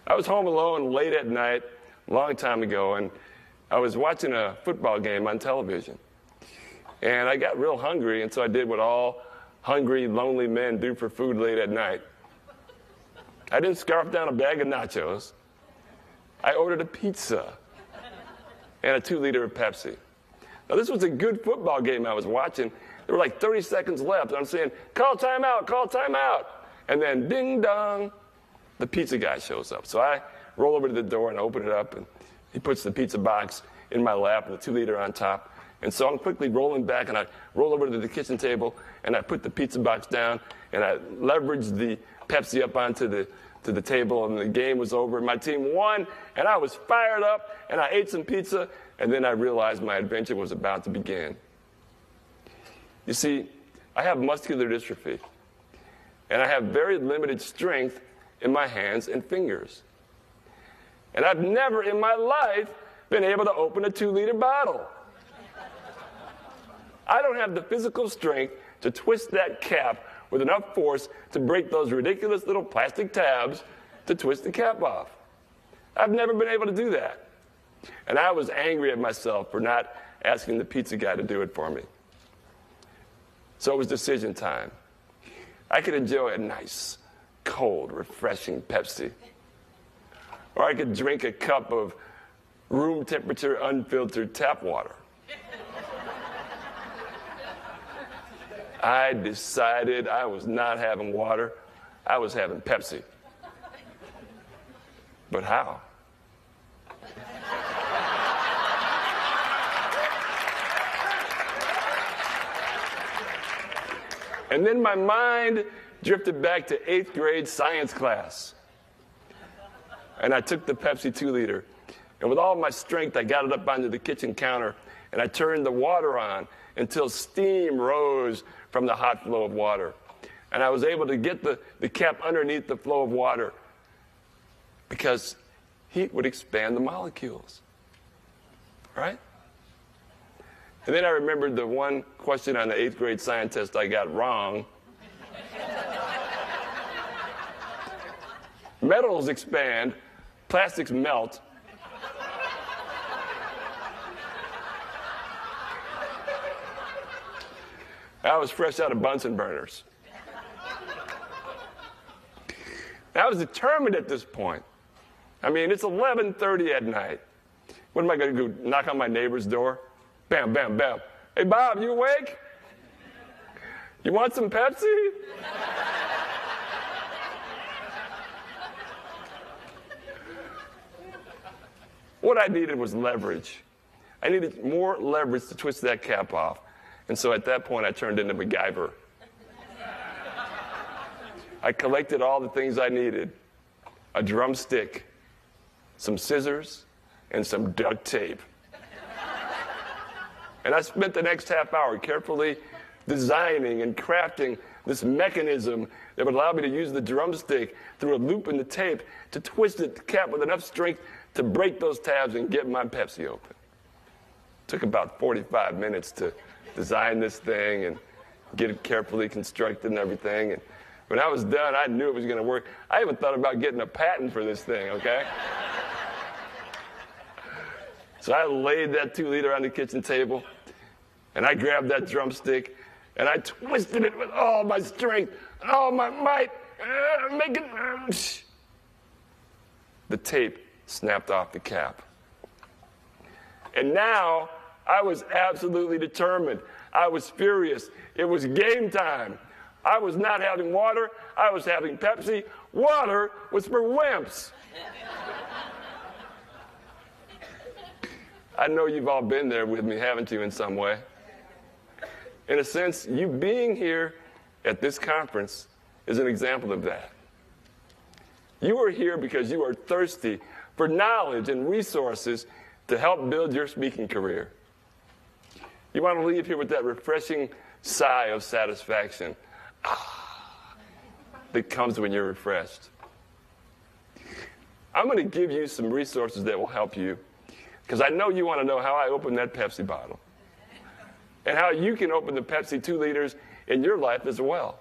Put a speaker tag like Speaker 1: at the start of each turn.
Speaker 1: I was home alone late at night, a long time ago, and I was watching a football game on television. And I got real hungry, and so I did what all hungry, lonely men do for food late at night. I didn't scarf down a bag of nachos. I ordered a pizza and a 2-liter of Pepsi. Now, this was a good football game I was watching. There were like 30 seconds left. I'm saying, call timeout, call timeout. And then, ding dong, the pizza guy shows up. So I roll over to the door and open it up, and he puts the pizza box in my lap and the 2-liter on top. And so I'm quickly rolling back, and I roll over to the kitchen table, and I put the pizza box down, and I leverage the Pepsi up onto the table, and the game was over. My team won, and I was fired up, and I ate some pizza, and then I realized my adventure was about to begin. You see, I have muscular dystrophy, and I have very limited strength in my hands and fingers. And I've never in my life been able to open a 2-liter bottle. I don't have the physical strength to twist that cap with enough force to break those ridiculous little plastic tabs to twist the cap off. I've never been able to do that. And I was angry at myself for not asking the pizza guy to do it for me. So it was decision time. I could enjoy a nice, cold, refreshing Pepsi. Or I could drink a cup of room temperature, unfiltered tap water. I decided I was not having water. I was having Pepsi. But how? And then my mind drifted back to 8th grade science class. And I took the Pepsi 2-liter. And with all my strength, I got it up onto the kitchen counter, and I turned the water on until steam rose from the hot flow of water. And I was able to get the cap underneath the flow of water because heat would expand the molecules. Right? And then I remembered the one question on the 8th grade science test I got wrong. Metals expand, plastics melt. I was fresh out of Bunsen burners. I was determined at this point. I mean, it's 11:30 at night. What am I going to do, knock on my neighbor's door? Bam, bam, bam. Hey, Bob, you awake? You want some Pepsi? What I needed was leverage. I needed more leverage to twist that cap off. And so at that point, I turned into MacGyver. I collected all the things I needed: a drumstick, some scissors, and some duct tape. And I spent the next half hour carefully designing and crafting this mechanism that would allow me to use the drumstick through a loop in the tape to twist the cap with enough strength to break those tabs and get my Pepsi open. It took about 45 minutes to design this thing and get it carefully constructed and everything. And when I was done, I knew it was going to work. I even thought about getting a patent for this thing, okay? So I laid that 2-liter on the kitchen table, and I grabbed that drumstick, and I twisted it with all my strength, all my might, the tape snapped off the cap. And now I was absolutely determined. I was furious. It was game time. I was not having water. I was having Pepsi. Water was for wimps. I know you've all been there with me, haven't you, in some way? In a sense, you being here at this conference is an example of that. You are here because you are thirsty for knowledge and resources to help build your speaking career. You want to leave here with that refreshing sigh of satisfaction that comes when you're refreshed. I'm going to give you some resources that will help you, because I know you want to know how I open that Pepsi bottle and how you can open the Pepsi 2 liters in your life as well.